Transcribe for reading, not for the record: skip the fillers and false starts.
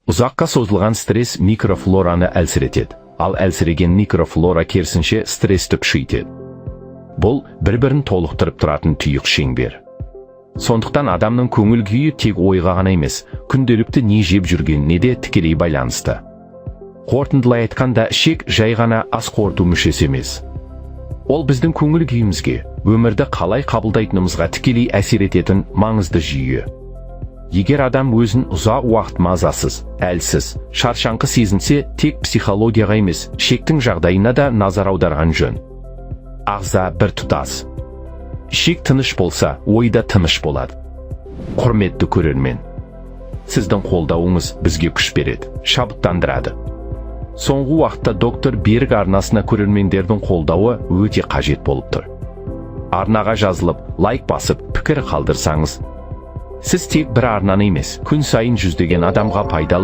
Ұзаққа созылған стресс микрофлораны әлсіретеді, ал әлсіреген микрофлора керісінше стрессті күшейтеді. Бұл бір-бірін толықтырып тұратын тұйық шеңбер. Сондықтан адамның көңіл күйі тек ойға ғана емес, күнделікті не жеп жүргеніне де тікелей байланысты. Қорытындылай айтқанда, ішек жай ғана ас қорыту мүшесі емес. Ол біздің көңіл күйімізге, өмірді қалай қабылдайтынымызға тікелей әсер ететін маңызды жүйе. Егер адам өзін ұзақ уақыт мазасыз, әлсіз, шаршаңқы сезінсе, тек психологияға емес, ішектің жағдайына да назар аударған жөн. Ағза бір тұтас. Ішек тыныш болса, ой да тыныш болады. Құрметті көрермен, сіздің қолдауыңыз бізге күш береді, шабыттандырады. Соңғы уақытта доктор Берік арнасына көрермендердің қолдауы өте қажет болып тұр. Арнаға жазылып, лайк басып, пікір қалдырсаңыз, сіз тек бір арнаны емес, күн сайын жүздеген адамға пайдалы